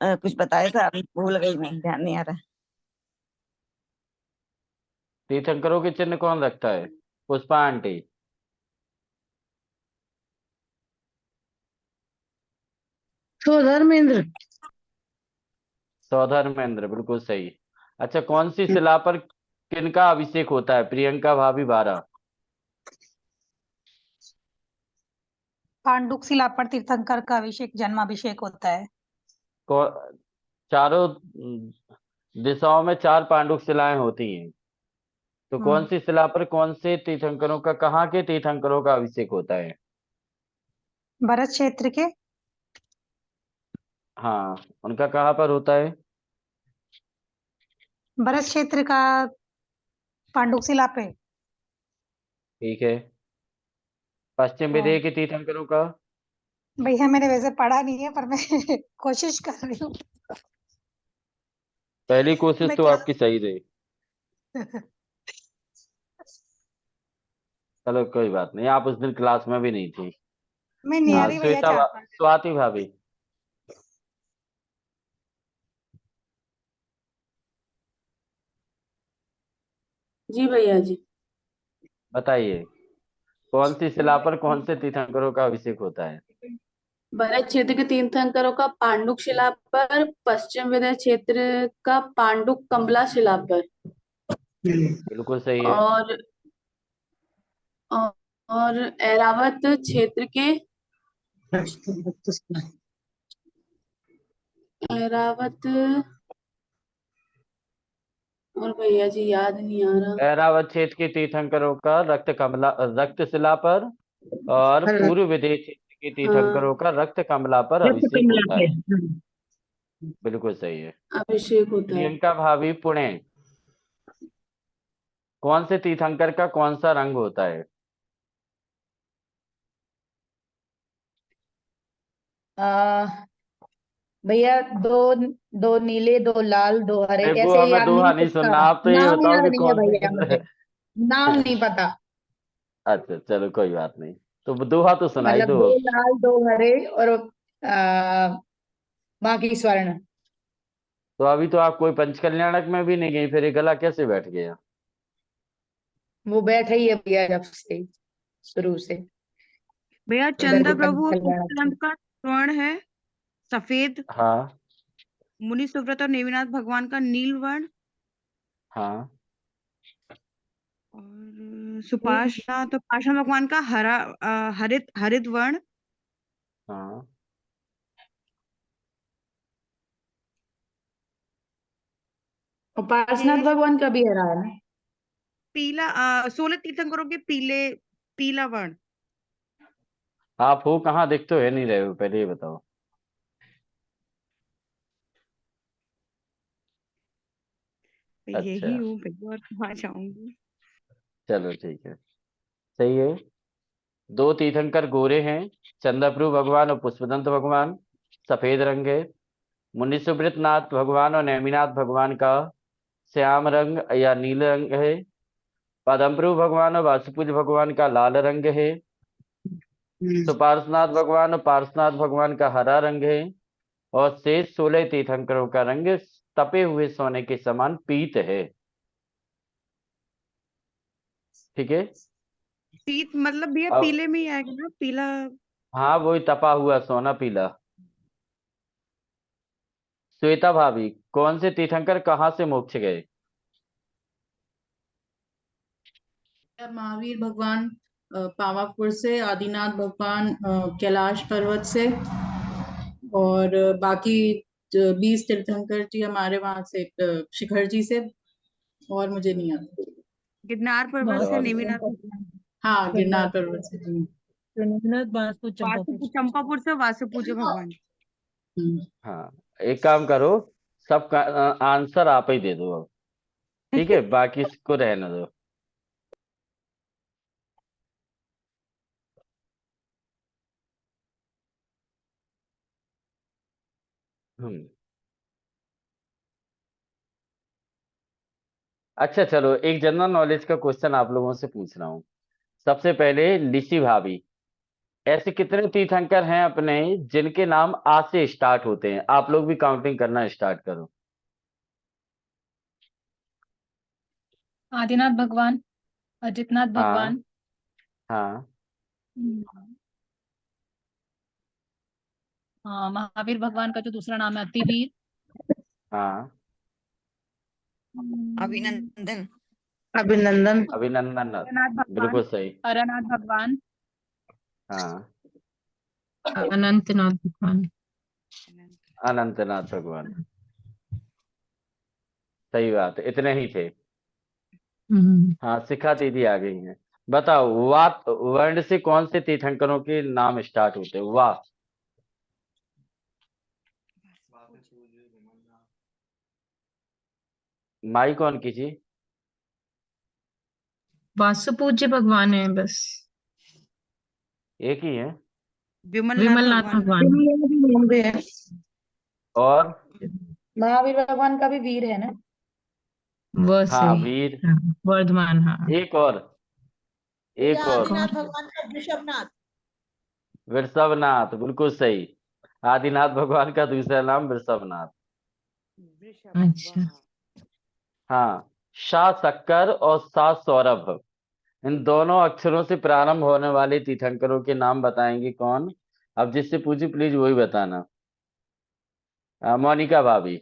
कुछ बताया था, अभी भूल गई मैं, ध्यान नहीं आ रहा। तीर्थंकरों के चिन्ह कौन रखता है? पुष्पा आंटी। तो धर्मेंद्र। सौधर्मेंद्र, बिल्कुल सही। अच्छा, कौन सी शिला पर किनका अभिषेक होता है? प्रियंका भाभी बारह। पांडुक शिला पर तीर्थंकर का अभिषेक जन्माभिषेक होता है। चारों दिशाओं में चार पांडुक शिलाएं होती हैं, तो कौन हम्म सी शिला पर कौन से तीर्थंकरों का, कहाँ के तीर्थंकरों का अभिषेक होता है? भरत क्षेत्र के। हाँ, उनका कहाँ पर होता है? भरत क्षेत्र का पांडुक शिला पे। ठीक है। पश्चिम तो विदेह के तीर्थंकरों का? भैया मैंने वैसे पढ़ा नहीं है, पर मैं कोशिश कर रही हूँ। पहली कोशिश मैं तो क्या आपकी सही रही। चलो कोई बात नहीं, आप उस दिन क्लास में भी नहीं थी। मैं हाँ, निहारी भैया चाहता हूँ। स्वाति भाभी। जी भैया जी। बताइए, कौन सी शिला पर कौन से तीर्थंकरों का अभिषेक होता है? भरत क्षेत्र के तीर्थंकरों का पांडुक शिला पर, पश्चिम विदर्भ क्षेत्र का पांडुक कमला शिला पर। बिल्कुल सही है। और और ऐरावत क्षेत्र के, ऐरावत, और भैया जी याद नहीं आ रहा। ऐरावत क्षेत्र के तीर्थंकरों का रक्त शिला पर, और पूर्व विदेह क्षेत्र के हाँ, तीर्थंकरों का रक्त कमला पर रक्त अभिषेक कमला होता पे। है। बिल्कुल सही है। अभिषेक होता है। प्रियंका भाभी पुणे, कौन से तीर्थंकर का कौन सा रंग होता है? आ, भैया दो, दो नीले, दो लाल, दो हरे, अरे वो कैसे हमें याद नहीं दोहा है नहीं उसका। सुनना, आप तो ये नाम बताओ याद कि नहीं है कौन से भैया किधर मुझे, नाम है। नहीं पता। अच्छा चलो कोई बात नहीं, तो दोहा तो सुनाई मतलब दो। दो लाल, दो हरे, और आ, बाकी स्वर्ण। तो अभी तो आप कोई पंचकल्याणक में भी नहीं गई, फिर ये गला कैसे बैठ गया? वो बैठा ही है भैया जब से, शुरू से। भैया उधर चंदा भी प्रभु कल्याण उत्तराखंड का स्वर्ण है सफेद। हाँ। मुनि सुव्रत और नेमिनाथ भगवान का नील वर्ण। हाँ। और सुपाशा तो पाशा भगवान का हरा, हरित हरित वर्ण। हाँ। और पार्श्वनाथ शेष भगवान का भी हरा है ना। पीला, 16 तीर्थंकरों के पीले, पीला वर्ण। आप हो कहाँ, दिख तो है नहीं रहे हो, पहले ये बताओ। यही अच्छा हूँ भैया, और कहाँ जाऊंगी। चलो ठीक है, सही है। दो तीर्थंकर गोरे हैं, चंद्रप्रभु भगवान और पुष्पदंत भगवान। सफेद रंग है। मुनि सुब्रत नाथ भगवान और नेमिनाथ भगवान का श्याम रंग या नील रंग है। पदमप्रभु भगवान और वासुपुज भगवान का लाल रंग है। सुपार्श्वनाथ भगवान और पार्श्वनाथ भगवान का हरा रंग है। और शेष 16 तीर्थंकरों का रंग तपे हुए सोने के समान पीत है। ठीक है। पीत मतलब भैया अब पीले में ही आएगा ना, पीला। हाँ, वही तपा हुआ सोना पीला। श्वेता भाभी, कौन से तीर्थंकर कहाँ से मोक्ष गए? महावीर भगवान पावापुर से, आदिनाथ भगवान कैलाश पर्वत से, और बाकी 20 तीर्थंकर जी हमारे वहां से, शिखर जी से, और मुझे नहीं आता। गिरनार पर्वत से बहुत बहुत नेमिनाथ बढ़िया। भगवान। हाँ, गिरनार पर्वत से जी। वासुपु चंपापुर से वासुपूज्य भगवान। हम्म। हाँ, एक काम करो, सबका आंसर आप ही दे दो अब। ठीक है, बाकी इसको रहने दो। हम्म। अच्छा चलो, एक जनरल नॉलेज का क्वेश्चन आप लोगों से पूछ रहा हूँ। सबसे पहले लिसी भाभी, ऐसे कितने तीर्थंकर हैं अपने जिनके नाम आ से स्टार्ट होते हैं? आप लोग भी काउंटिंग करना स्टार्ट करो। आदिनाथ भगवान, अजितनाथ हाँ भगवान, हाँ हम्म, महावीर भगवान का जो दूसरा नाम है अतिवीर, हाँ। अभिनंदन। अभिनंदन। अभिनंदन। हरनाथ भगवान, बिल्कुल सही। हरनाथ भगवान, हाँ, अनंतनाथ भगवान। अनंतनाथ भगवान। सही बात है, इतने ही थे। हाँ, शिखा दीदी आ गई हैं। बताओ, वात वर्ण से कौन से तीर्थंकरों के नाम स्टार्ट होते हैं? वाह। माइक ऑन कीजिए। वासुपूज्य भगवान है बस। एक ही है। विमलनाथ भगवान। नाम भी है। और महावीर भगवान का भी वीर है ना। वो हाँ, सही। वीर। हाँ, वर्धमान। हाँ। एक और, भैया एक और। आदिनाथ भगवान का वृषभनाथ। वृषभनाथ, बिल्कुल सही। आदिनाथ भगवान का दूसरा नाम वृषभनाथ। अच्छा। हाँ, शाह शक्कर और शाह सौरभ, इन दोनों अक्षरों से प्रारंभ होने वाले तीर्थंकरों के नाम बताएंगे कौन? अब जिससे पूछी प्लीज वही बताना। मोनिका भाभी।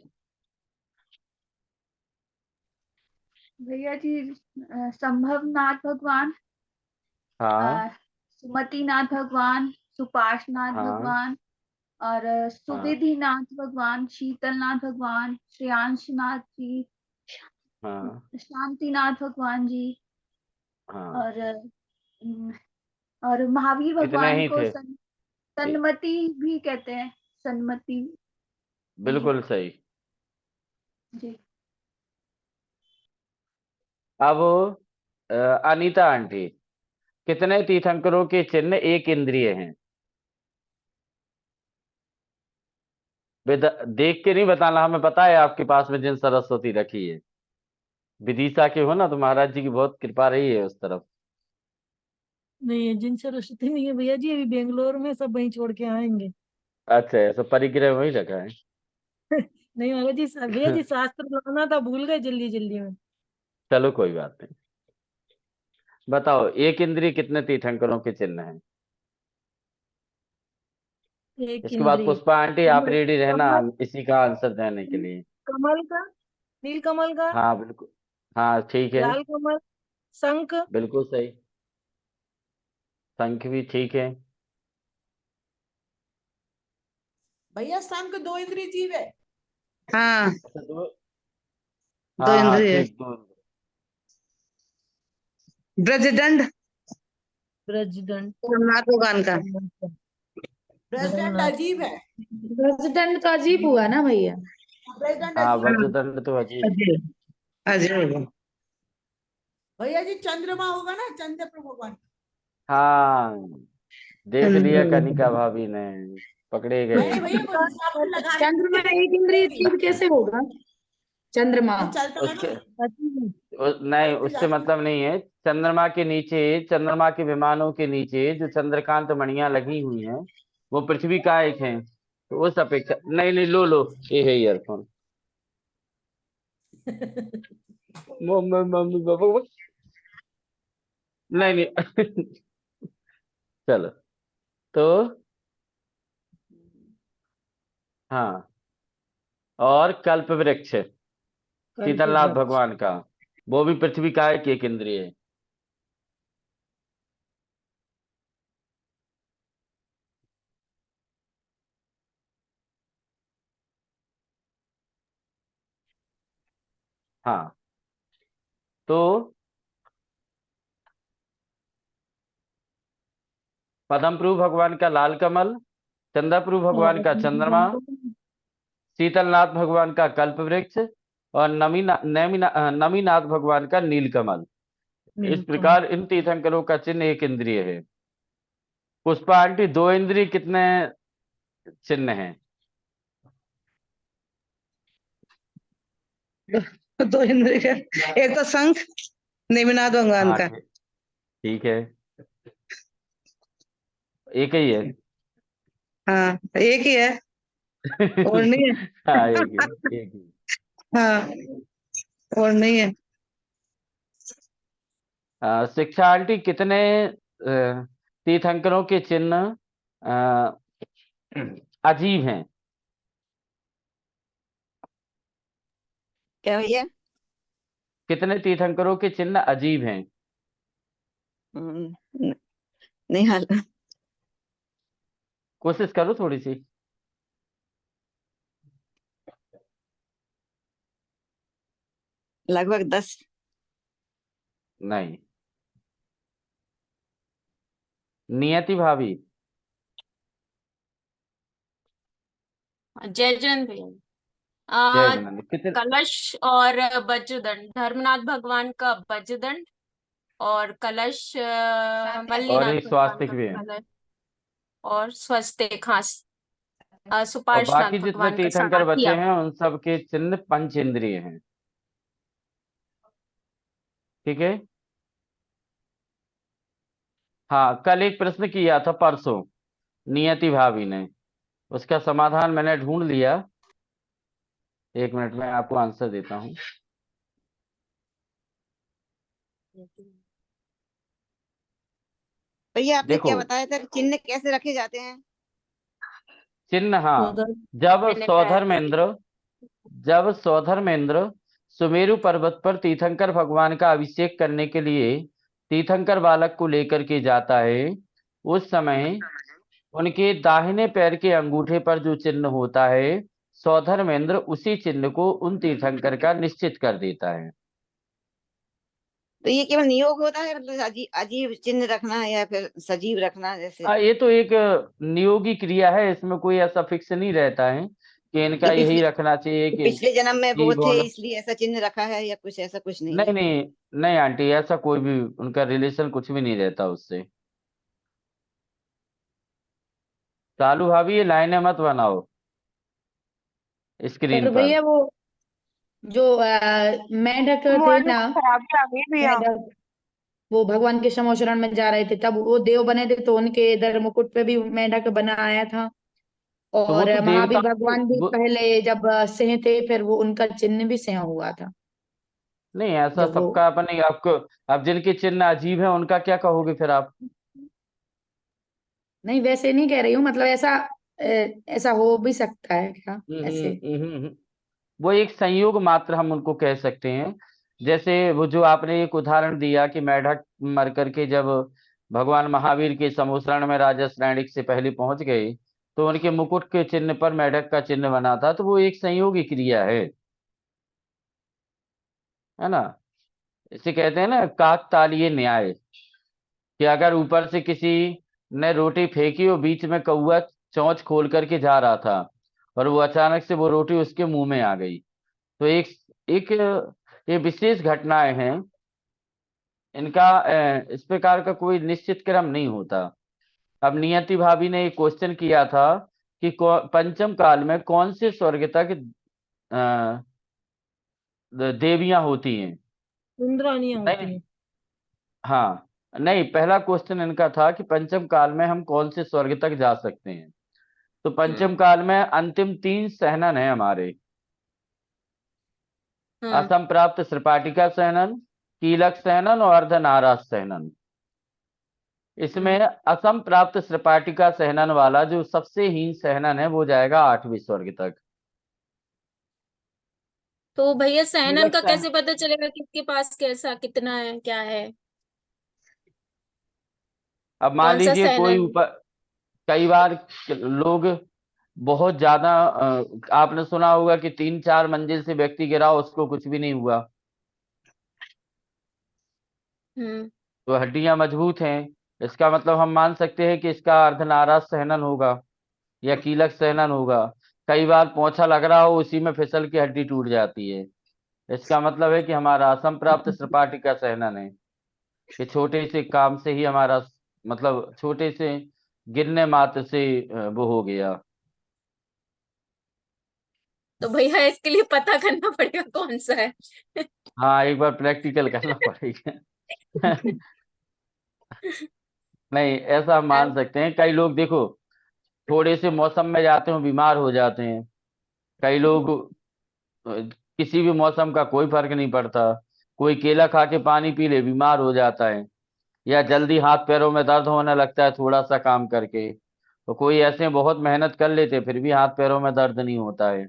भैया जी, संभवनाथ भगवान, हाँ सुमतिनाथ भगवान, सुपार्शनाथ हाँ भगवान, और हाँ सुविधिनाथ भगवान, शीतलनाथ भगवान, श्रेयांशनाथ जी, हाँ शांतिनाथ भगवान जी, हाँ। और अम, और महावीर इतने भगवान ही को थे। सन्मति भी कहते हैं। सन्मति जी। बिल्कुल सही। जी। अब अनीता आंटी, कितने तीर्थंकरों के चिन्ह एक इंद्रिय हैं? देख के नहीं बताना, हमें पता है आपके पास में जिन सरस्वती रखी है। विदिशा के हो ना, तो महाराज जी की बहुत कृपा रही है उस तरफ। नहीं है, जिन सरस्वती नहीं है भैया जी, अभी बेंगलोर में सब वहीं छोड़ के आएंगे। अच्छा, ऐसा परिग्रह वही रखा है। नहीं महाराज जी, भैया जी शास्त्र लाना था, भूल गए जल्दी जल्दी में। चलो कोई बात नहीं। बताओ, एक इंद्रिय कितने तीर्थंकरों के चिन्ह हैं? एक इसके बाद इंद्री। पुष्पा आंटी आप कमल। रेडी रहना कमल। इसी का आंसर देने के लिए। कमल का। नील कमल का। हाँ बिल्कुल। हाँ ठीक है। लाल कमल। शंख। बिल्कुल सही। शंख भी ठीक है। भैया शंख दो इंद्रिय जीव है। हाँ, अच्छा, दो। दो हाँ हाँ इंद्रिय। ठीक, दो। ब्रजदंड ब्रजदंड। सोमनाथ भगवान का। प्रेसिडेंट जगन्नाथ। अजीब है। प्रेसिडेंट का अजीब हुआ ना भैया। प्रेसिडेंट हाँ, अजीब है। वज्रदंड तो अजीब। अजय। अजय। भैया जी चंद्रमा होगा ना, चंद्र भगवान। हाँ, देख लिया कनिका भाभी ने, पकड़े नहीं गए। भैया वो हिसाब से लगा चंद्रमा एक इंद्रिय जीव कैसे होगा? चंद्रमा। नहीं चलता है उसके ना। नहीं, उससे मतलब नहीं है। चंद्रमा के नीचे, चंद्रमा के विमानों के नीचे जो चंद्रकांत मणियां लगी हुई हैं, वो पृथ्वी का एक है। तो उस अपेक्षा नहीं नहीं, लो लो, ये है ईयरफोन। Mummy mummy papa. नहीं नहीं। चलो, तो हाँ, और कल्प वृक्ष कल्प शीतलनाथ वृक्ष। भगवान का, वो भी पृथ्वी का एक इंद्रिय है। हाँ, तो पद्मप्रभु भगवान का लाल कमल, चंद्रप्रभु भगवान का चंद्रमा, शीतलनाथ भगवान का कल्प वृक्ष, और नमीनाथ भगवान का नीलकमल। इस नीलकमल। प्रकार इन तीर्थंकरों का चिन्ह एक इंद्रिय है। पुष्पा आंटी, दो इंद्रिय कितने चिन्ह हैं? दो इंद्रिय का। एक तो शंख नेमिनाथ भगवान हाँ का। ठीक, ठीक है। एक ही है। हाँ एक ही है और नहीं है। हाँ एक ही। हाँ और नहीं है। शिक्षा आंटी, कितने तीर्थंकरों के चिन्ह अजीब हैं? क्या भैया? कितने तीर्थंकरों के चिन्ह अजीब हैं? न- नहीं हाल कोशिश करो थोड़ी सी। लगभग 10। नहीं। नियति भाभी। जय जैन भैया। जय जगन्नाथ। कितने? कलश और वज्रदंड, धर्मनाथ भगवान का वज्रदंड, और कलश और मल्लीनाथ एक भगवान स्वास्तिक का भी है। कलश, और स्वस्तिक, हाँ, और सुपार्श्वनाथ बाकी जितने भगवान का तीर्थंकर बचे सारथिया। हैं उन सब के चिन्ह पंच इंद्रिय हैं। ठीक है। हाँ, कल एक प्रश्न किया था परसों नियति भाभी ने, उसका समाधान मैंने ढूंढ लिया। एक मिनट में आपको आंसर देता हूँ। भैया आपने देखो क्या बताया था, चिन्ह कैसे रखे जाते हैं? चिन्ह, हाँ, उधर जब मैंने सौधर्मेंद्र जब सौधर्मेंद्र सुमेरु पर्वत पर तीर्थंकर भगवान का अभिषेक करने के लिए तीर्थंकर बालक को लेकर के जाता है, उस समय उनके दाहिने पैर के अंगूठे पर जो चिन्ह होता है, सौधर्मेंद्र उसी चिन्ह को उन तीर्थंकर का निश्चित कर देता है। तो ये केवल नियोग होता है, मतलब अजीब अजीब चिन्ह रखना या फिर सजीव रखना जैसे? ये तो एक नियोगी क्रिया है, इसमें कोई ऐसा फिक्स नहीं रहता है कि इनका जो यही पिछले रखना चाहिए कि पिछले जन्म में ये वो थे गौण। इसलिए ऐसा चिन्ह रखा है, या कुछ ऐसा कुछ नहीं नहीं है? नहीं नहीं आंटी, ऐसा कोई भी उनका रिलेशन कुछ भी नहीं रहता उससे। चालू भाभी, ये लाइनें मत बनाओ स्क्रीन पर पर। भैया वो जो मेंढक थे ना, मेंढक वो भगवान के समोशरण में जा रहे थे, तब वो देव बने थे तो उनके इधर मुकुट पे भी मेंढक बना आया था। तो वो और तो महावीर देवताओं की भगवान भी पहले जब सिंह थे, फिर वो उनका चिन्ह भी सिंह हुआ था नहीं, ऐसा जब वो। सबका अपने आपको। अब जिनके चिन्ह अजीब है उनका क्या कहोगे फिर आप? नहीं वैसे नहीं कह रही हूँ, मतलब ऐसा ऐसा हो भी सकता है क्या ऐसे? वो एक संयोग मात्र हम उनको कह सकते हैं। जैसे वो जो आपने एक उदाहरण दिया कि मेढक मर करके जब भगवान महावीर के समोसरण में राजा श्रेणिक से पहले पहुंच गए, तो उनके मुकुट के चिन्ह पर मेढक का चिन्ह बना था, तो वो एक संयोगी क्रिया है ना। इसे कहते हैं ना काकतालीय न्याय, कि अगर ऊपर से किसी ने रोटी फेंकी और बीच में कौवा चोंच खोल करके जा रहा था और वो अचानक से वो रोटी उसके मुंह में आ गई, तो एक एक ये विशेष घटनाएं हैं। इनका इस प्रकार का कोई निश्चित क्रम नहीं होता। अब नियति भाभी ने एक क्वेश्चन किया था कि पंचम काल में कौन से स्वर्ग तक देवियां होती हैं? इंद्राणियां नहीं, होती हैं। हाँ, नहीं, पहला क्वेश्चन इनका था कि पंचम काल में हम कौन से स्वर्ग तक जा सकते हैं। तो पंचम काल में अंतिम 3 सहनन है हमारे। असम प्राप्त श्रपाटिका सहनन, कीलक सहनन और अर्धनारास सहनन। इसमें असम प्राप्त श्रपाटिका सहनन वाला जो सबसे हीन सहनन है वो जाएगा 8वें स्वर्ग तक। तो भैया सहनन कीलक का सहन, कैसे पता चलेगा किसके पास कैसा कितना है, क्या है? अब मान कौन सा लीजिए कोई सहनन? ऊपर, कई बार लोग बहुत ज्यादा आपने सुना होगा कि 3-4 मंजिल से व्यक्ति गिरा, उसको कुछ भी नहीं हुआ, हम्म तो हड्डियां मजबूत हैं। इसका मतलब हम मान सकते हैं कि इसका अर्धनाराज सहनन होगा या कीलक सहनन होगा। कई बार पोंछा लग रहा हो, उसी में फिसल के हड्डी टूट जाती है। इसका मतलब है कि हमारा असम प्राप्त श्रपाटिका सहनन है, कि छोटे से काम से ही हमारा, मतलब छोटे से गिरने मात्र से वो हो गया। तो भैया इसके लिए पता करना पड़ेगा कौन सा है। हाँ, एक बार प्रैक्टिकल करना पड़ेगा। नहीं, ऐसा हम मान सकते हैं। कई लोग देखो थोड़े से मौसम में जाते हो बीमार हो जाते हैं। कई लोग किसी भी मौसम का कोई फर्क नहीं पड़ता, कोई केला खा के पानी पी ले बीमार हो जाता है, या जल्दी हाथ पैरों में दर्द होने लगता है थोड़ा सा काम करके। तो कोई ऐसे बहुत मेहनत कर लेते फिर भी हाथ पैरों में दर्द नहीं होता है।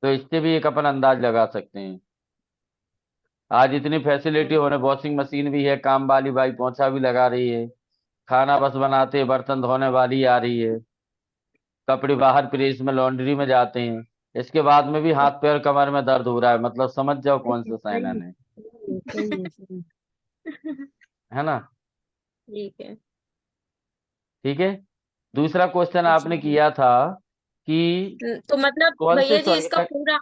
तो इससे भी एक अपन अंदाज लगा सकते हैं। आज इतनी फैसिलिटी होने, वॉशिंग मशीन भी है, काम वाली बाई पोंछा भी लगा रही है, खाना बस बनाते, बर्तन धोने वाली आ रही है, कपड़े बाहर प्रेस में लॉन्ड्री में जाते हैं, इसके बाद में भी हाथ पैर कमर में दर्द हो रहा है। मतलब समझ जाओ कौन सा साइनन है। है ना? ठीक है। ठीक है। दूसरा क्वेश्चन आपने किया था कि तो मतलब कौन से भैया जी स्वर्ग इसका तक। पूरा,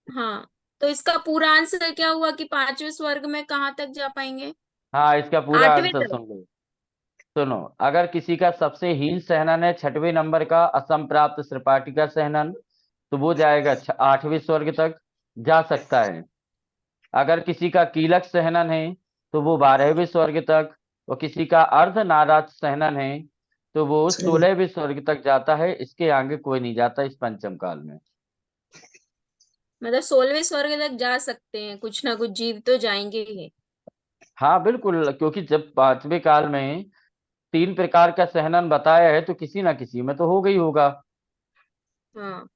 हाँ, तो इसका पूरा आंसर क्या हुआ कि पांचवें स्वर्ग में कहाँ तक जा पाएंगे? हाँ, इसका पूरा आठवें आंसर तक? सुन लो। सुनो, अगर किसी का सबसे हीन सहनन है 6वें नंबर का असम प्राप्त त्रिपाठी का सहनन, तो वो जाएगा 8वें स्वर्ग तक, जा सकता है। अगर किसी का कीलक सहनन है तो वो 12वें स्वर्ग तक, और किसी का अर्ध नाराज सहनन है तो वो 16वें स्वर्ग तक जाता है। इसके आगे कोई नहीं जाता इस पंचम काल में। मतलब 16वें स्वर्ग तक जा सकते हैं, कुछ ना कुछ जीव तो जाएंगे ही। हाँ बिल्कुल, क्योंकि जब 5वें काल में 3 प्रकार का सहनन बताया है तो किसी ना किसी में तो हो गई होगा। हाँ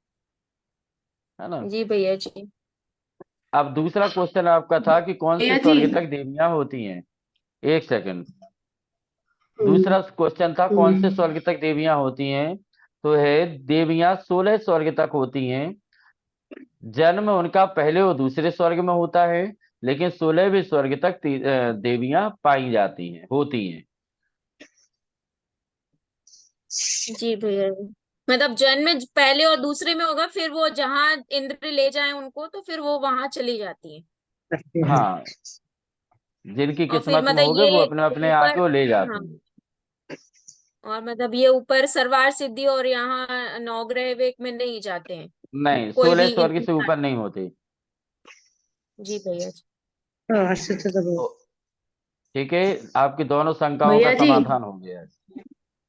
है ना? जी भैया जी। अब दूसरा क्वेश्चन आपका था कि कौन से भैया जी। स्वर्ग तक देवियां होती हैं। एक सेकंड। दूसरा क्वेश्चन था कौन से स्वर्ग तक देवियां होती हैं, तो है देवियां 16 स्वर्ग तक होती हैं। जन्म उनका पहले और दूसरे स्वर्ग में होता है, लेकिन 16वें स्वर्ग तक देवियां पाई जाती हैं, होती हैं। जी भैया जी, मतलब जन्म पहले और दूसरे में होगा, फिर वो जहाँ इंद्र ले जाए उनको तो फिर वो वहां चली जाती है। हाँ, जिनकी और फिर किस्मत में मतलब होगे वो ये अपने अपने ऊपर, आके वो ले हाँ, जाती हैं। और मतलब ये ऊपर सर्वार सिद्धि और यहाँ नवग्रह वेक में नहीं जाते हैं नहीं, कोई 16 भी स्वर्ग से इंसान। ऊपर नहीं होते। जी भैया जी। तो ठीक है, आपकी दोनों शंकाओं का भैया जी। समाधान हो गया है,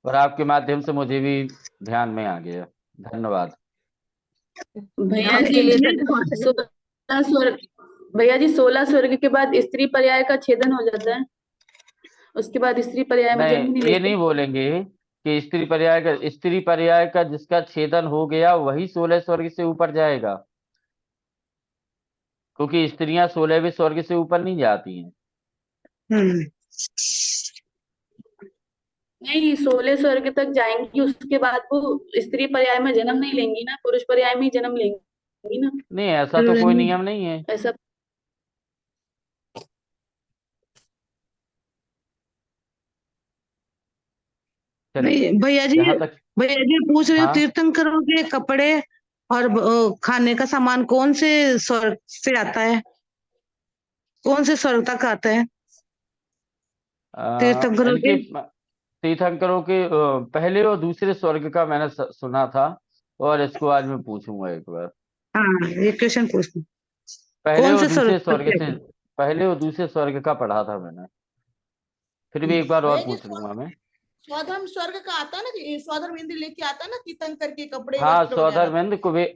और आपके माध्यम से मुझे भी ध्यान में आ गया। धन्यवाद। भैया आपके जी लिए धन्यवाद। 16 स्वर्ग, भैया जी 16 स्वर्ग के बाद स्त्री पर्याय का छेदन हो जाता है, उसके बाद स्त्री पर्याय में जन्म नहीं नहीं, ये लेते। नहीं बोलेंगे कि स्त्री पर्याय का जिसका छेदन हो गया वही 16 स्वर्ग से ऊपर जाएगा, क्योंकि स्त्रियां 16वें स्वर्ग से ऊपर नहीं जाती हैं। नहीं, 16 स्वर्ग तक जाएंगी, उसके बाद वो स्त्री पर्याय में जन्म नहीं लेंगी ना, पुरुष पर्याय में ही जन्म लेंगी ना। नहीं, ऐसा तो कोई नियम नहीं है। ऐसा। चलिए, नहीं भैया जी, जहां तक। भैया जी पूछ रही हूँ, हाँ, तीर्थंकरों के कपड़े और खाने का सामान कौन से स्वर्ग से आता है, कौन से स्वर्ग तक आता है तीर्थंकरों इनके के? तीर्थंकरों के पहले और दूसरे स्वर्ग का मैंने सुना था, और इसको आज मैं पूछूंगा एक बार। हाँ, ये क्वेश्चन पूछना, पहले कौन और से स्वर्ग दूसरे तक स्वर्ग से, जाते हैं? पहले और दूसरे स्वर्ग का पढ़ा था मैंने, फिर भी एक बार और भैया जी पूछ लूंगा मैं। स्वधर्म स्वर्ग का आता है ना, कि स्वधर्म इंद्र लेके आता है ना तीर्थंकर के कपड़े हाँ, वस्त्र वगैरह। सौधर्मेंद्र कुबेर,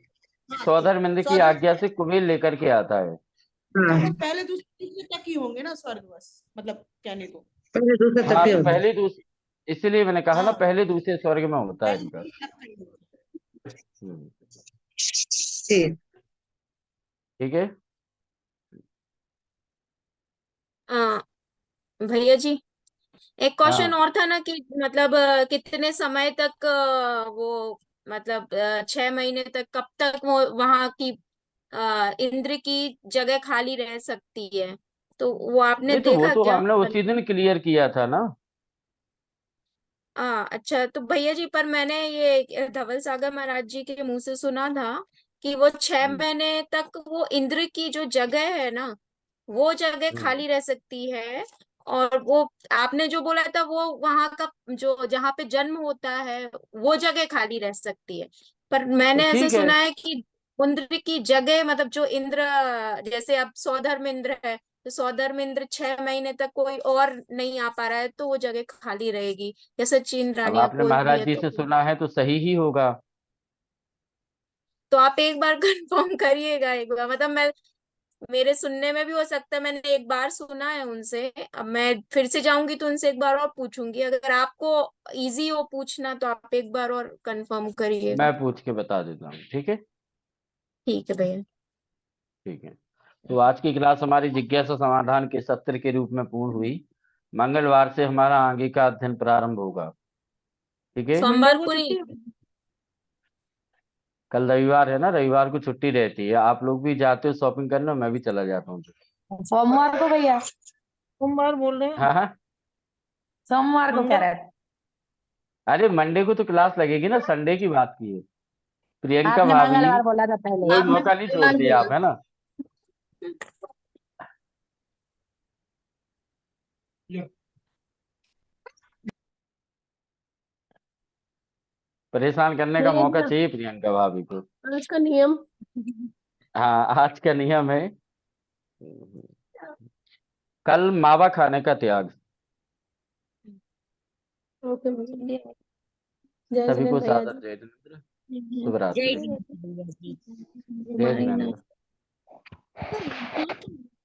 हाँ, सौधर्मेंद्र की स्वधर्म, आज्ञा से कुबेर लेकर के आता है। हाँ, तो पहले दूसरे तीसरे तक ही होंगे ना स्वर्ग, बस मतलब कहने को। पहले दूसरे तक हाँ, ही तो होता है। पहले दूसरे, इसीलिए मैंने कहा ना हाँ, पहले दूसरे स्वर्ग में होता है पहले इनका। दूसरे तक का ही होगा। हम्म, ठीक। ठीक है। भैया जी एक क्वेश्चन हाँ, और था ना कि मतलब कितने समय तक वो मतलब 6 महीने तक, कब तक वो वहां की इंद्र की जगह खाली रह सकती है, तो वो आपने नहीं तो वो देखा तो क्या? हमने उसी दिन क्लियर किया था ना। अच्छा, तो भैया जी पर मैंने ये धवल सागर महाराज जी के मुंह से सुना था कि वो 6 महीने तक वो इंद्र की जो जगह है ना, वो जगह हम्म, खाली रह सकती है। और वो आपने जो बोला था वो वहां का जो जहाँ पे जन्म होता है वो जगह खाली रह सकती है, पर तो मैंने ऐसे ठीक है। सुना है कि इंद्र की जगह मतलब जो इंद्र, जैसे अब सौधर्म इंद्र है तो स्वधर्मेंद्र 6 महीने तक कोई और नहीं आ पा रहा है तो वो जगह खाली रहेगी, या सचिन अब राणी या आपने कोई भी महाराज है जी से सुना है तो सही ही होगा। तो आप एक बार कंफर्म करिएगा एक बार, मतलब मैं, मेरे सुनने में भी हो सकता है मैंने एक बार सुना है उनसे, अब मैं फिर से जाऊंगी तो उनसे एक बार और पूछूंगी, अगर आपको इजी हो पूछना तो आप एक बार और कंफर्म करिएगा। मैं पूछ के बता देता हूँ, ठीक है। ठीक है भैया। ठीक है, तो आज की क्लास हमारी जिज्ञासा समाधान के सत्र के रूप में पूर्ण हुई। मंगलवार से हमारा आगे का अध्ययन प्रारंभ होगा, ठीक है। सोमवार को को छुट्टी नहीं, कल रविवार है ना, रविवार को छुट्टी रहती है। आप लोग भी जाते हो शॉपिंग करने, मैं भी चला जाता हूँ। सोमवार को भैया, सोमवार बोल रहे हैं। हाँ हाँ, सोमवार को कह मंगल रहे थे। अरे मंडे को तो क्लास लगेगी ना, संडे की बात की है प्रियंका आपने भाभी। मंगलवार बोला था पहले। कोई आपने मौका नहीं मंगलवार छोड़ती बोला। आप, है ना। परेशान करने का मौका चाहिए प्रियंका भाभी को। आज का नियम। हाँ, आज का नियम है कल मावा खाने का त्याग। ओके भैया, जय सभी को जिनेंद्र भैया सादर जी। जय जिनेंद्र, शुभ रात्रि। जय जिनेंद्र भैया जी। गुड जय मॉर्निंग। जिनेंद्र।